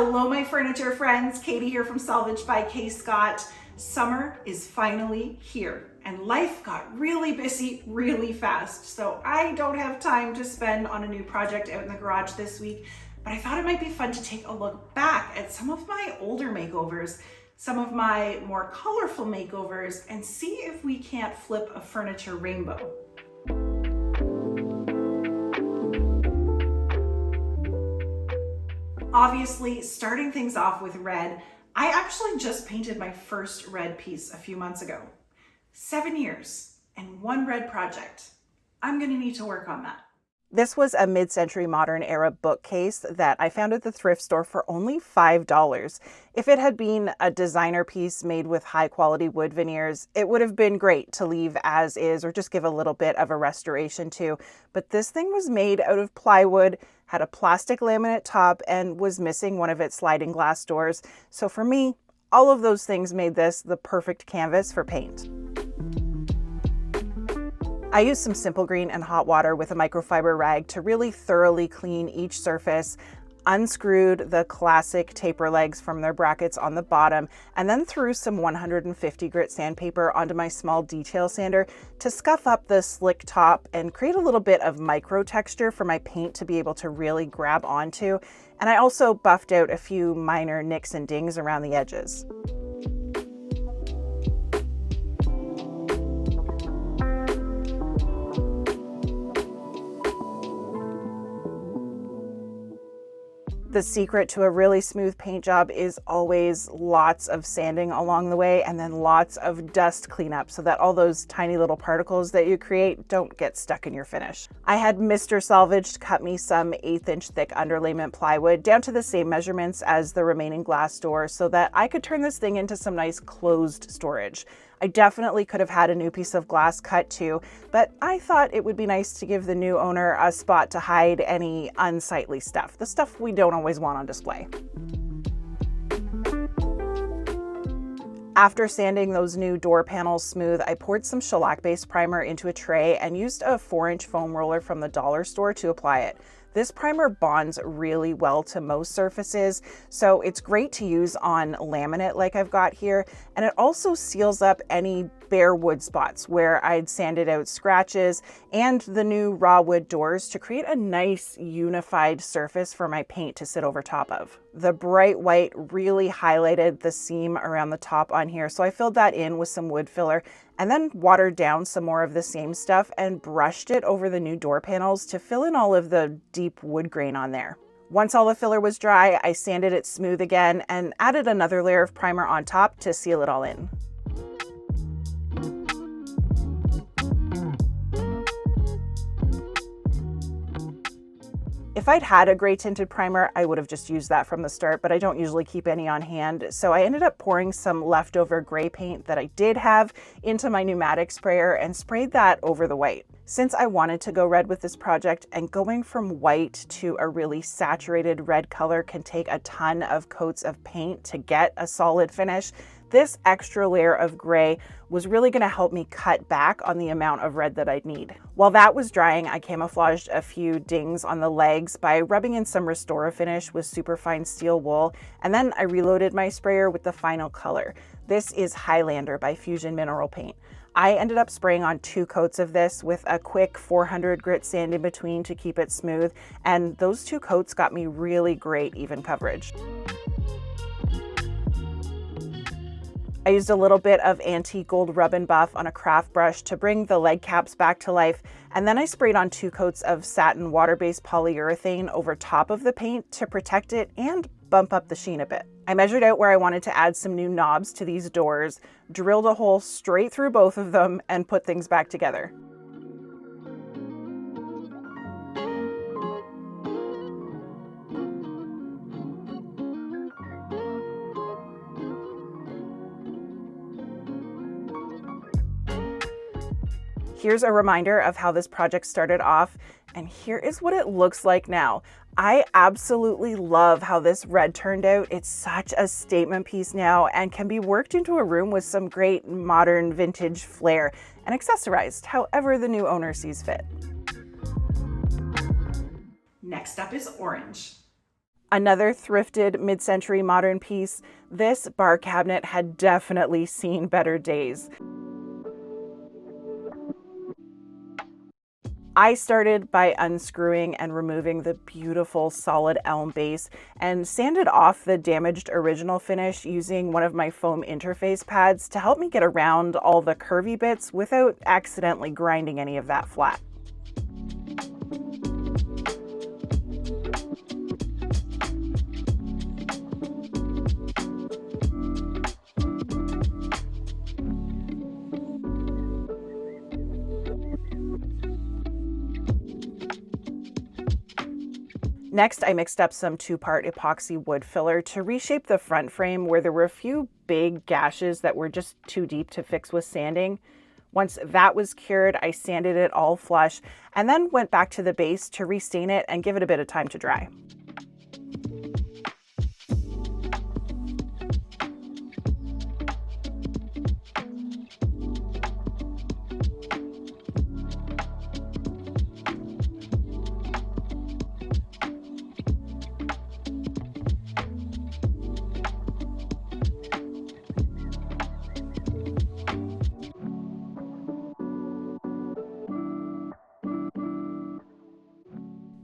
Hello, my furniture friends. Katie here from Salvaged by K. Scott. Summer is finally here and life got really busy really fast. So I don't have time to spend on a new project out in the garage this week, but I thought it might be fun to take a look back at some of my older makeovers, some of my more colorful makeovers, and see if we can't flip a furniture rainbow. Obviously, starting things off with red, I actually just painted my first red piece a few months ago. 7 years and one red project. I'm gonna need to work on that. This was a mid-century modern era bookcase that I found at the thrift store for only $5. If it had been a designer piece made with high quality wood veneers, it would have been great to leave as is or just give a little bit of a restoration to. But this thing was made out of plywood, had a plastic laminate top, and was missing one of its sliding glass doors. So for me, all of those things made this the perfect canvas for paint. I used some simple green and hot water with a microfiber rag to really thoroughly clean each surface, unscrewed the classic taper legs from their brackets on the bottom, and then threw some 150 grit sandpaper onto my small detail sander to scuff up the slick top and create a little bit of micro texture for my paint to be able to really grab onto. And I also buffed out a few minor nicks and dings around the edges. The secret to a really smooth paint job is always lots of sanding along the way and then lots of dust cleanup so that all those tiny little particles that you create don't get stuck in your finish. I had Mr. Salvaged cut me some 1/8 inch thick underlayment plywood down to the same measurements as the remaining glass door so that I could turn this thing into some nice closed storage. I definitely could have had a new piece of glass cut too, but I thought it would be nice to give the new owner a spot to hide any unsightly stuff, the stuff we don't always want on display. After sanding those new door panels smooth, I poured some shellac-based primer into a tray and used a 4-inch foam roller from the dollar store to apply it. This primer bonds really well to most surfaces, so it's great to use on laminate like I've got here, and it also seals up any bare wood spots where I'd sanded out scratches and the new raw wood doors to create a nice unified surface for my paint to sit over top of. The bright white really highlighted the seam around the top on here, so I filled that in with some wood filler and then watered down some more of the same stuff and brushed it over the new door panels to fill in all of the deep wood grain on there. Once all the filler was dry, I sanded it smooth again and added another layer of primer on top to seal it all in. If I'd had a gray tinted primer, I would have just used that from the start, but I don't usually keep any on hand. So I ended up pouring some leftover gray paint that I did have into my pneumatic sprayer and sprayed that over the white. Since I wanted to go red with this project, and going from white to a really saturated red color can take a ton of coats of paint to get a solid finish, this extra layer of gray was really going to help me cut back on the amount of red that I'd need. While that was drying, I camouflaged a few dings on the legs by rubbing in some Restora finish with superfine steel wool, and then I reloaded my sprayer with the final color. This is Highlander by Fusion Mineral Paint. I ended up spraying on 2 coats of this with a quick 400 grit sand in between to keep it smooth, and those 2 coats got me really great even coverage. I used a little bit of antique gold rub and buff on a craft brush to bring the leg caps back to life, and then I sprayed on 2 coats of satin water-based polyurethane over top of the paint to protect it and bump up the sheen a bit. I measured out where I wanted to add some new knobs to these doors, drilled a hole straight through both of them, and put things back together. Here's a reminder of how this project started off, and here is what it looks like now. I absolutely love how this red turned out. It's such a statement piece now and can be worked into a room with some great modern vintage flair and accessorized however the new owner sees fit. Next up is orange. Another thrifted mid-century modern piece, this bar cabinet had definitely seen better days. I started by unscrewing and removing the beautiful solid elm base and sanded off the damaged original finish using one of my foam interface pads to help me get around all the curvy bits without accidentally grinding any of that flat. Next, I mixed up some 2-part epoxy wood filler to reshape the front frame where there were a few big gashes that were just too deep to fix with sanding. Once that was cured, I sanded it all flush and then went back to the base to restain it and give it a bit of time to dry.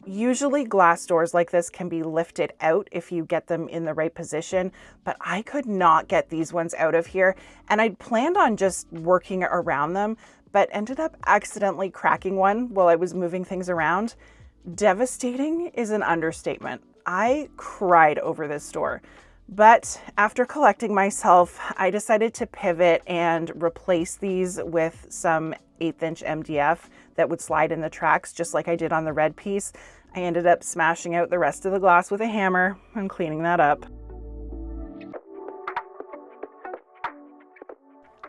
Usually glass doors like this can be lifted out if you get them in the right position, but I could not get these ones out of here, and I'd planned on just working around them, but ended up accidentally cracking one while I was moving things around. Devastating is an understatement. I cried over this door. But after collecting myself, I decided to pivot and replace these with some 1/8" MDF that would slide in the tracks, just like I did on the red piece. I ended up smashing out the rest of the glass with a hammer and cleaning that up.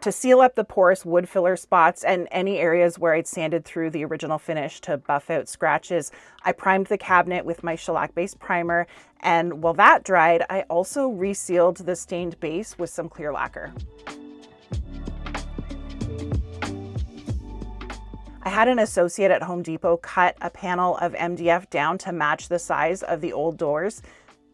To seal up the porous wood filler spots and any areas where I'd sanded through the original finish to buff out scratches, I primed the cabinet with my shellac-based primer, and while that dried, I also resealed the stained base with some clear lacquer. I had an associate at Home Depot cut a panel of MDF down to match the size of the old doors,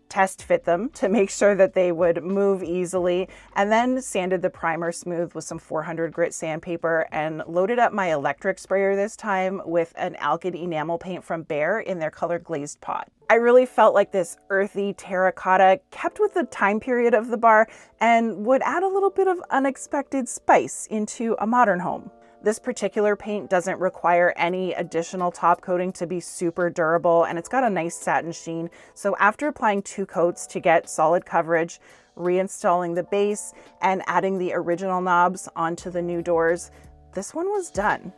test fit them to make sure that they would move easily, and then sanded the primer smooth with some 400 grit sandpaper and loaded up my electric sprayer this time with an alkyd enamel paint from Behr in their color glazed pot. I really felt like this earthy terracotta kept with the time period of the bar and would add a little bit of unexpected spice into a modern home. This particular paint doesn't require any additional top coating to be super durable, and it's got a nice satin sheen. So after applying 2 coats to get solid coverage, reinstalling the base, and adding the original knobs onto the new doors, this one was done.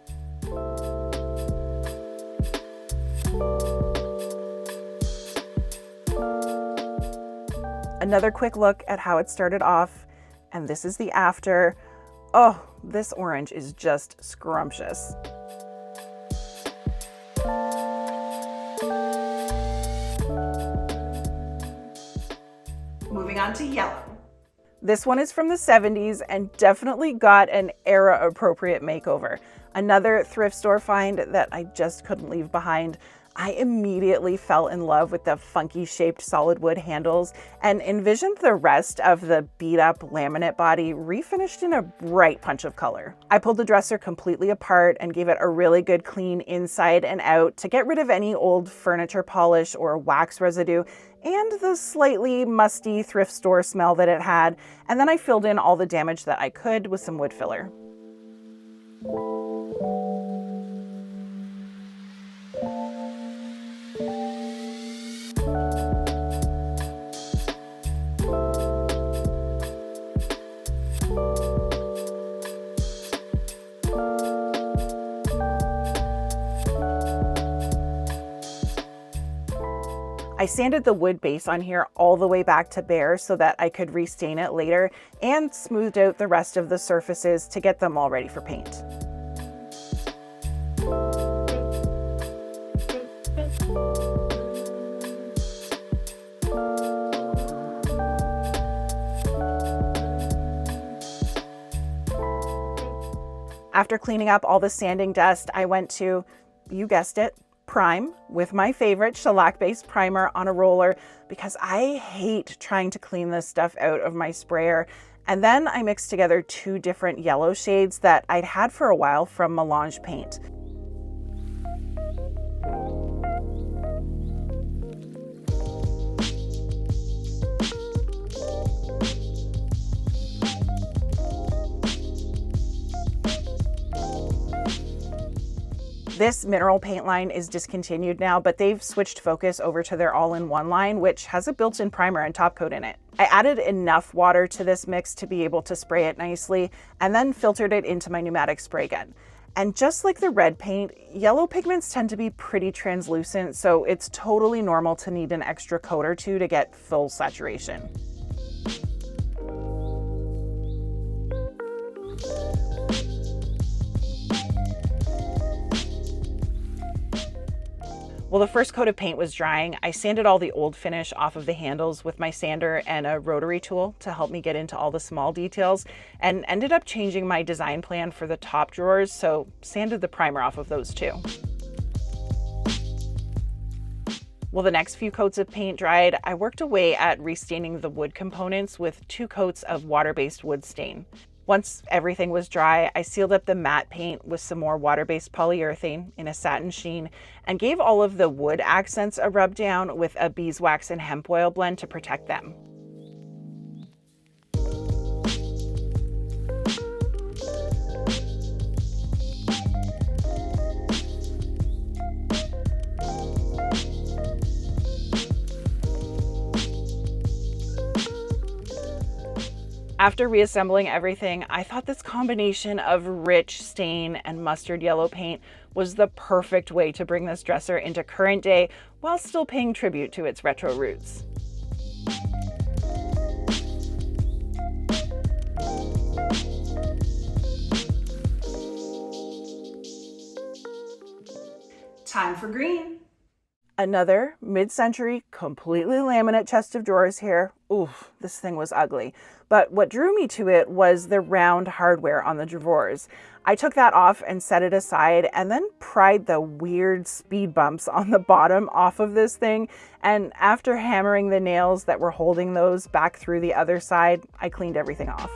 Another quick look at how it started off, and this is the after. Oh, this orange is just scrumptious. Moving on to yellow. This one is from the 70s and definitely got an era-appropriate makeover. Another thrift store find that I just couldn't leave behind. I immediately fell in love with the funky shaped solid wood handles and envisioned the rest of the beat up laminate body refinished in a bright punch of color. I pulled the dresser completely apart and gave it a really good clean inside and out to get rid of any old furniture polish or wax residue and the slightly musty thrift store smell that it had. And then I filled in all the damage that I could with some wood filler. I sanded the wood base on here all the way back to bare so that I could restain it later, and smoothed out the rest of the surfaces to get them all ready for paint. After cleaning up all the sanding dust, I went to, you guessed it, prime with my favorite shellac-based primer on a roller because I hate trying to clean this stuff out of my sprayer. And then I mixed together 2 different yellow shades that I'd had for a while from Melange Paint. This mineral paint line is discontinued now, but they've switched focus over to their all-in-one line, which has a built-in primer and top coat in it. I added enough water to this mix to be able to spray it nicely, and then filtered it into my pneumatic spray gun. And just like the red paint, yellow pigments tend to be pretty translucent, so it's totally normal to need an extra coat or two to get full saturation. While the first coat of paint was drying, I sanded all the old finish off of the handles with my sander and a rotary tool to help me get into all the small details, and ended up changing my design plan for the top drawers, so sanded the primer off of those too. While the next few coats of paint dried, I worked away at restaining the wood components with 2 coats of water-based wood stain. Once everything was dry, I sealed up the matte paint with some more water-based polyurethane in a satin sheen and gave all of the wood accents a rub down with a beeswax and hemp oil blend to protect them. After reassembling everything, I thought this combination of rich stain and mustard yellow paint was the perfect way to bring this dresser into current day while still paying tribute to its retro roots. Time for green. Another mid-century, completely laminate chest of drawers here. Oof, this thing was ugly. But what drew me to it was the round hardware on the drawers. I took that off and set it aside and then pried the weird speed bumps on the bottom off of this thing. And after hammering the nails that were holding those back through the other side, I cleaned everything off.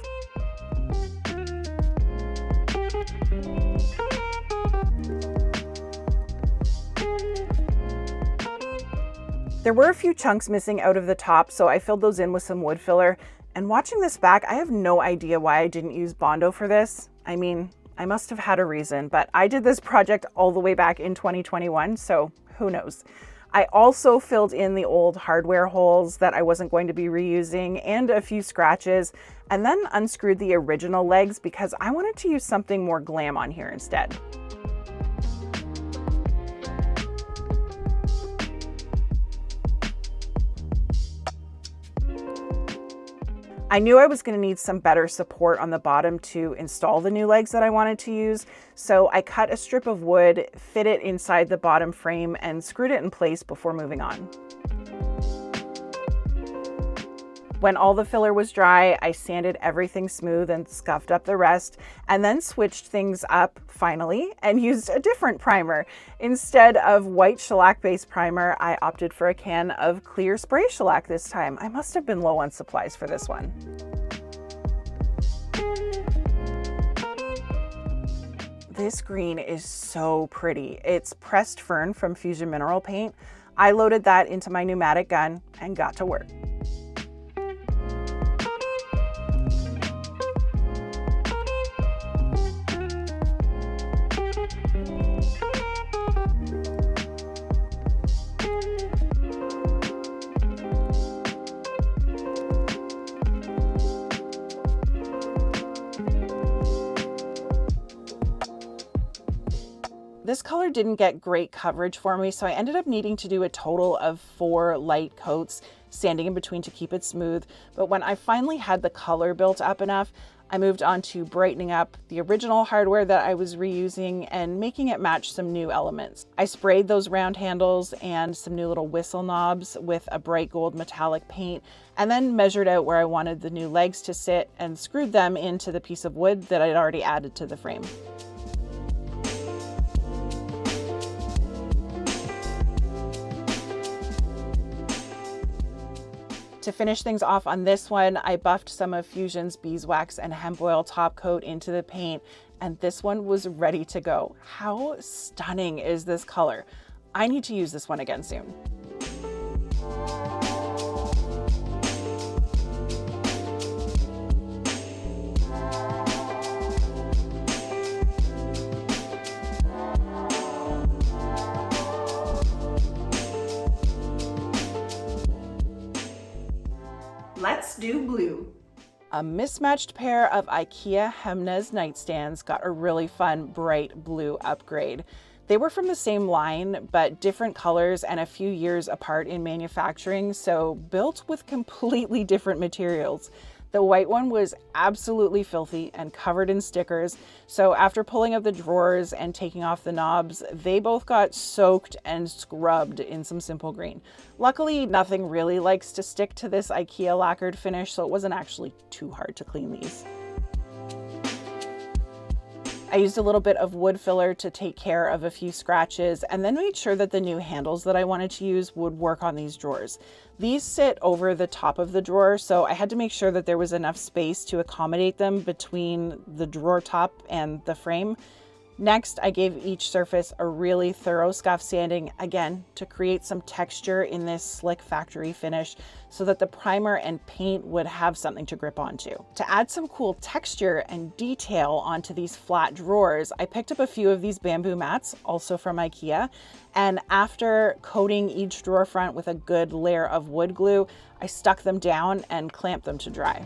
There were a few chunks missing out of the top, so I filled those in with some wood filler. And watching this back, I have no idea why I didn't use Bondo for this. I mean, I must have had a reason, but I did this project all the way back in 2021, so who knows. I also filled in the old hardware holes that I wasn't going to be reusing and a few scratches, and then unscrewed the original legs because I wanted to use something more glam on here instead. I knew I was going to need some better support on the bottom to install the new legs that I wanted to use, so I cut a strip of wood, fit it inside the bottom frame, and screwed it in place before moving on. When all the filler was dry, I sanded everything smooth and scuffed up the rest, and then switched things up finally and used a different primer. Instead of white shellac-based primer, I opted for a can of clear spray shellac this time. I must have been low on supplies for this one. This green is so pretty. It's pressed fern from Fusion Mineral Paint. I loaded that into my pneumatic gun and got to work. This color didn't get great coverage for me, so I ended up needing to do a total of 4 light coats, sanding in between to keep it smooth. But when I finally had the color built up enough, I moved on to brightening up the original hardware that I was reusing and making it match some new elements. I sprayed those round handles and some new little whistle knobs with a bright gold metallic paint, and then measured out where I wanted the new legs to sit and screwed them into the piece of wood that I'd already added to the frame. To finish things off on this one, I buffed some of Fusion's beeswax and hemp oil top coat into the paint, and this one was ready to go. How stunning is this color? I need to use this one again soon. Let's do blue. A mismatched pair of Ikea Hemnes nightstands got a really fun bright blue upgrade. They were from the same line, but different colors and a few years apart in manufacturing, so built with completely different materials. The white one was absolutely filthy and covered in stickers, so after pulling up the drawers and taking off the knobs, they both got soaked and scrubbed in some simple green. Luckily, nothing really likes to stick to this Ikea lacquered finish, so it wasn't actually too hard to clean these. I used a little bit of wood filler to take care of a few scratches, and then made sure that the new handles that I wanted to use would work on these drawers. These sit over the top of the drawer, so I had to make sure that there was enough space to accommodate them between the drawer top and the frame. Next, I gave each surface a really thorough scuff sanding, again, to create some texture in this slick factory finish so that the primer and paint would have something to grip onto. To add some cool texture and detail onto these flat drawers, I picked up a few of these bamboo mats, also from Ikea, and after coating each drawer front with a good layer of wood glue, I stuck them down and clamped them to dry.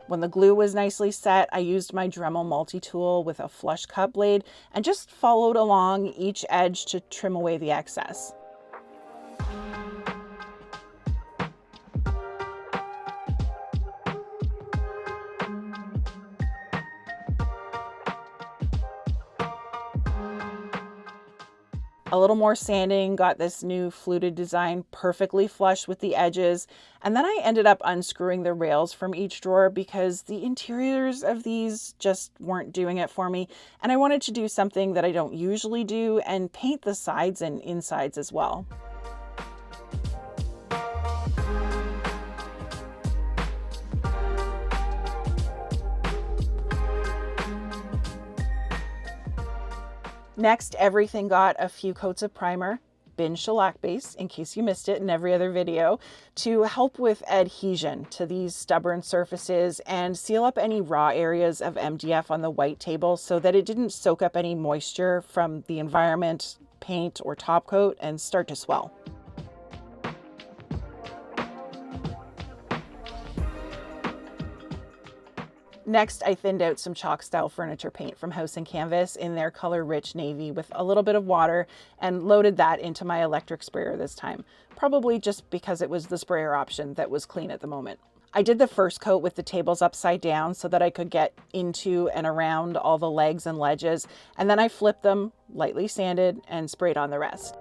When the glue was nicely set, I used my Dremel multi-tool with a flush cut blade and just followed along each edge to trim away the excess. A little more sanding got this new fluted design perfectly flush with the edges, and then I ended up unscrewing the rails from each drawer because the interiors of these just weren't doing it for me, and I wanted to do something that I don't usually do and paint the sides and insides as well. Next, everything got a few coats of primer, bin shellac base, in case you missed it in every other video, to help with adhesion to these stubborn surfaces and seal up any raw areas of MDF on the white table so that it didn't soak up any moisture from the environment, paint, or top coat and start to swell. Next, I thinned out some chalk style furniture paint from House and Canvas in their color rich navy with a little bit of water and loaded that into my electric sprayer this time, probably just because it was the sprayer option that was clean at the moment. I did the first coat with the tables upside down so that I could get into and around all the legs and ledges, and then I flipped them, lightly sanded, and sprayed on the rest.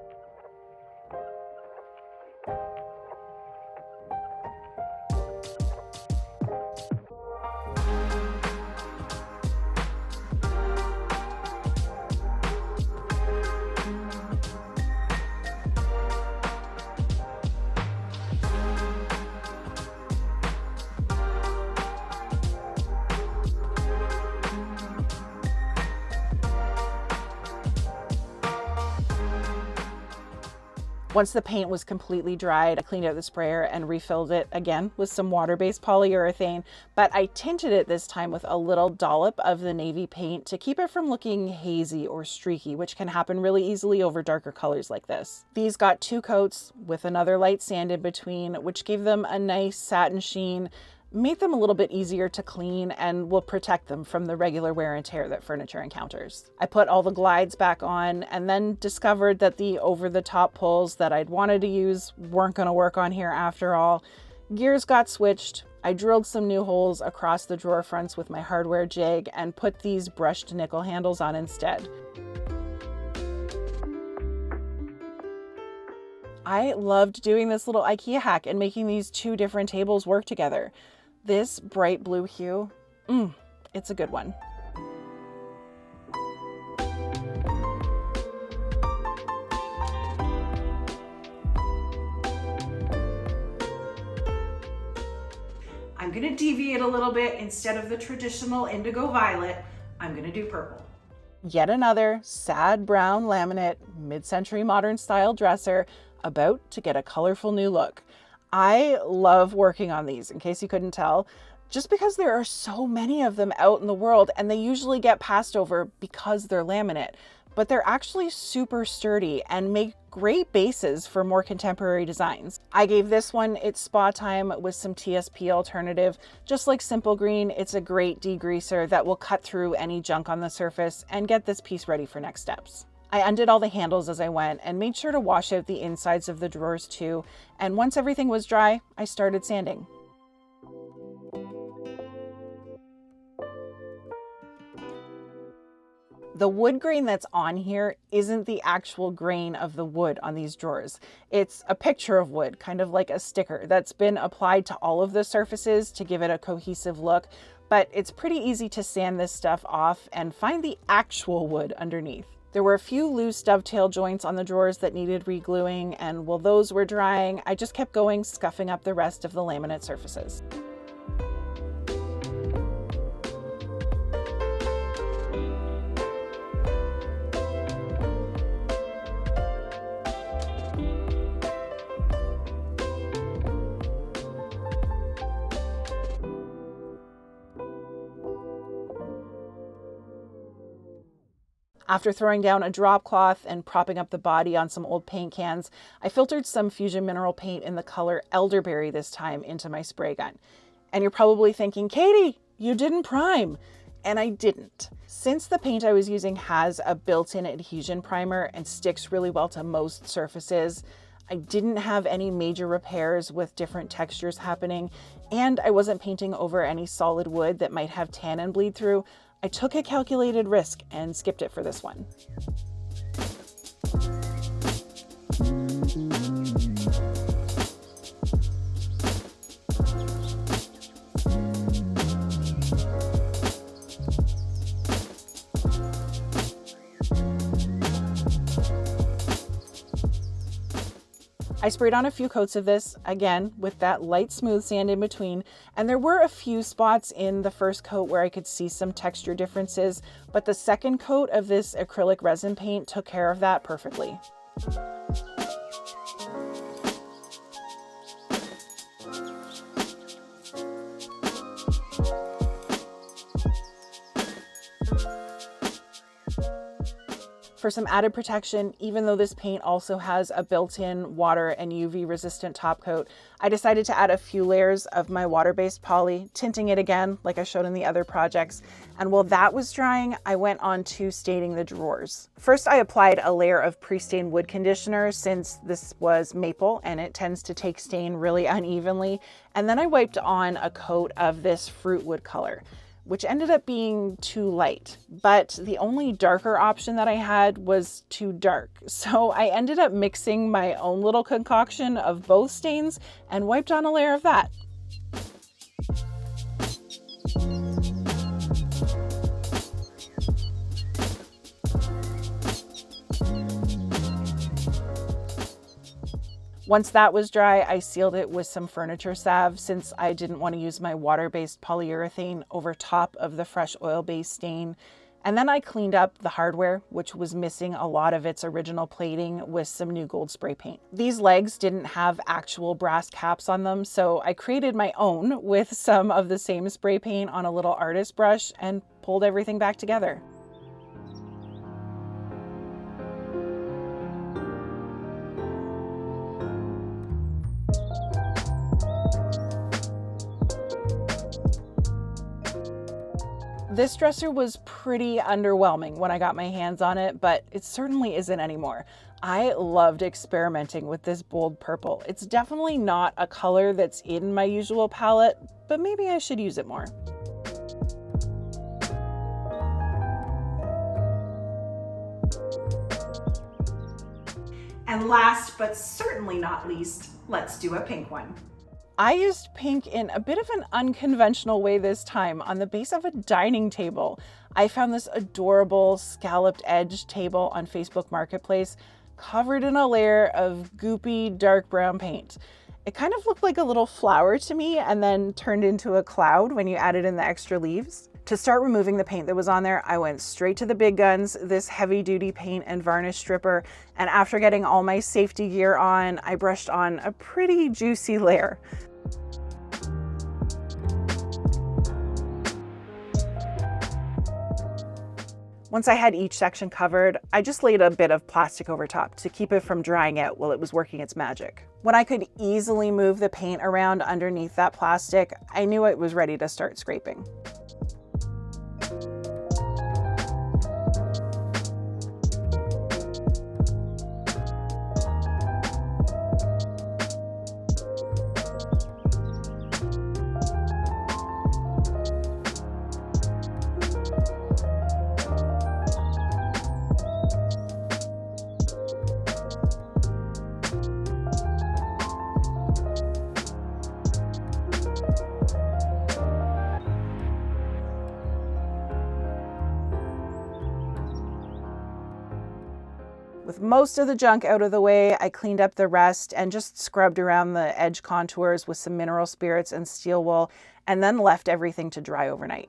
Once the paint was completely dried, I cleaned out the sprayer and refilled it again with some water-based polyurethane, but I tinted it this time with a little dollop of the navy paint to keep it from looking hazy or streaky, which can happen really easily over darker colors like this. These got 2 coats with another light sand in between, which gave them a nice satin sheen, made them a little bit easier to clean, and will protect them from the regular wear and tear that furniture encounters. I put all the glides back on and then discovered that the over-the-top pulls that I'd wanted to use weren't going to work on here after all. Gears got switched, I drilled some new holes across the drawer fronts with my hardware jig and put these brushed nickel handles on instead. I loved doing this little Ikea hack and making these two different tables work together. This bright blue hue, it's a good one. I'm gonna deviate a little bit. Instead of the traditional indigo violet, I'm gonna do purple. Yet another sad brown laminate, mid-century modern style dresser about to get a colorful new look. I love working on these, in case you couldn't tell, just because there are so many of them out in the world and they usually get passed over because they're laminate, but they're actually super sturdy and make great bases for more contemporary designs. I gave this one its spa time with some TSP alternative. Just like Simple Green, it's a great degreaser that will cut through any junk on the surface and get this piece ready for next steps. I undid all the handles as I went and made sure to wash out the insides of the drawers too. And once everything was dry, I started sanding. The wood grain that's on here isn't the actual grain of the wood on these drawers. It's a picture of wood, kind of like a sticker that's been applied to all of the surfaces to give it a cohesive look, but it's pretty easy to sand this stuff off and find the actual wood underneath. There were a few loose dovetail joints on the drawers that needed re-gluing, and while those were drying, I just kept going, scuffing up the rest of the laminate surfaces. After throwing down a drop cloth and propping up the body on some old paint cans, I filtered some Fusion Mineral paint in the color Elderberry this time into my spray gun. And you're probably thinking, Katie, you didn't prime. And I didn't. Since the paint I was using has a built-in adhesion primer and sticks really well to most surfaces, I didn't have any major repairs with different textures happening, and I wasn't painting over any solid wood that might have tannin bleed through. I took a calculated risk and skipped it for this one. I sprayed on a few coats of this, again, with that light smooth sand in between, and there were a few spots in the first coat where I could see some texture differences, but the second coat of this acrylic resin paint took care of that perfectly. For some added protection, even though this paint also has a built-in water and UV resistant top coat, I decided to add a few layers of my water-based poly, tinting it again like I showed in the other projects. And while that was drying, I went on to staining the drawers. First, I applied a layer of pre-stained wood conditioner since this was maple and it tends to take stain really unevenly. And then I wiped on a coat of this fruit wood color, which ended up being too light, but the only darker option that I had was too dark. So I ended up mixing my own little concoction of both stains and wiped on a layer of that. Once that was dry, I sealed it with some furniture salve since I didn't want to use my water-based polyurethane over top of the fresh oil-based stain. And then I cleaned up the hardware, which was missing a lot of its original plating, with some new gold spray paint. These legs didn't have actual brass caps on them, so I created my own with some of the same spray paint on a little artist brush and pulled everything back together. This dresser was pretty underwhelming when I got my hands on it, but it certainly isn't anymore. I loved experimenting with this bold purple. It's definitely not a color that's in my usual palette, but maybe I should use it more. And last, but certainly not least, let's do a pink one. I used pink in a bit of an unconventional way this time on the base of a dining table. I found this adorable scalloped edge table on Facebook Marketplace, covered in a layer of goopy dark brown paint. It kind of looked like a little flower to me and then turned into a cloud when you added in the extra leaves. To start removing the paint that was on there, I went straight to the big guns, this heavy duty paint and varnish stripper, and after getting all my safety gear on, I brushed on a pretty juicy layer. Once I had each section covered, I just laid a bit of plastic over top to keep it from drying out while it was working its magic. When I could easily move the paint around underneath that plastic, I knew it was ready to start scraping. With most of the junk out of the way, I cleaned up the rest and just scrubbed around the edge contours with some mineral spirits and steel wool, and then left everything to dry overnight.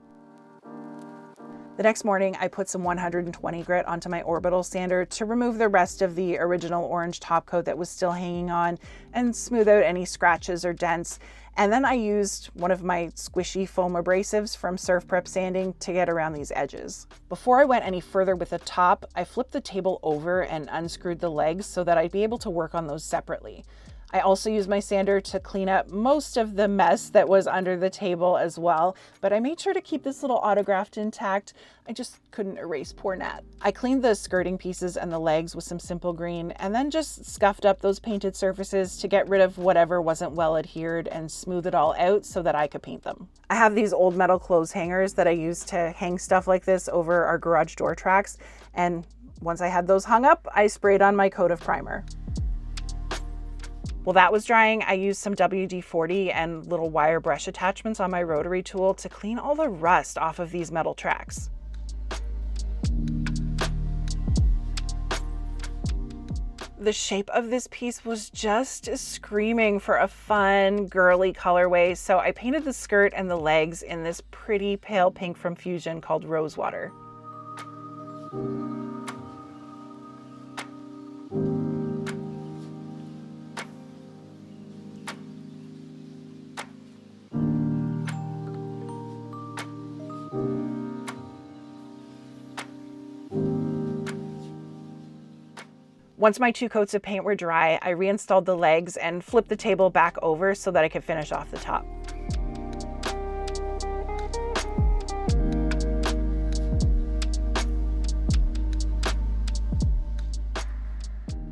The next morning, I put some 120 grit onto my orbital sander to remove the rest of the original orange top coat that was still hanging on and smooth out any scratches or dents. And then I used one of my squishy foam abrasives from Surf Prep Sanding to get around these edges. Before I went any further with the top, I flipped the table over and unscrewed the legs so that I'd be able to work on those separately. I also used my sander to clean up most of the mess that was under the table as well, but I made sure to keep this little autograft intact. I just couldn't erase poor Nat. I cleaned the skirting pieces and the legs with some simple green and then just scuffed up those painted surfaces to get rid of whatever wasn't well adhered and smooth it all out so that I could paint them. I have these old metal clothes hangers that I use to hang stuff like this over our garage door tracks, and once I had those hung up, I sprayed on my coat of primer. While that was drying, I used some WD-40 and little wire brush attachments on my rotary tool to clean all the rust off of these metal tracks. The shape of this piece was just screaming for a fun, girly colorway, so I painted the skirt and the legs in this pretty pale pink from Fusion called Rosewater. Once my 2 coats of paint were dry, I reinstalled the legs and flipped the table back over so that I could finish off the top.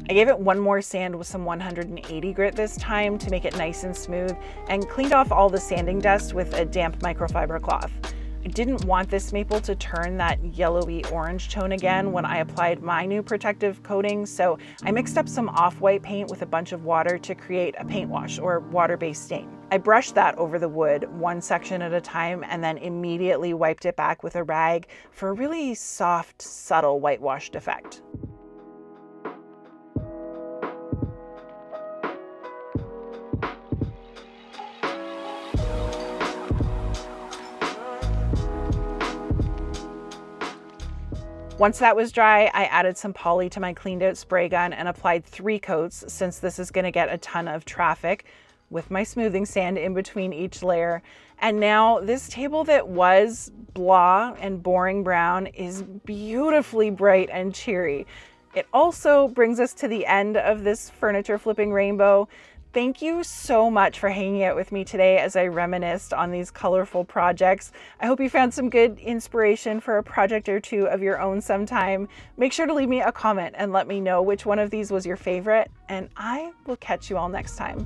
I gave it one more sand with some 180 grit this time to make it nice and smooth, and cleaned off all the sanding dust with a damp microfiber cloth. I didn't want this maple to turn that yellowy orange tone again when I applied my new protective coating, so I mixed up some off-white paint with a bunch of water to create a paint wash or water-based stain. I brushed that over the wood one section at a time and then immediately wiped it back with a rag for a really soft, subtle whitewashed effect. Once that was dry, I added some poly to my cleaned out spray gun and applied 3 coats, since this is going to get a ton of traffic, with my smoothing sand in between each layer. And now this table that was blah and boring brown is beautifully bright and cheery. It also brings us to the end of this furniture flipping rainbow. Thank you so much for hanging out with me today as I reminisced on these colorful projects. I hope you found some good inspiration for a project or two of your own sometime. Make sure to leave me a comment and let me know which one of these was your favorite, and I will catch you all next time.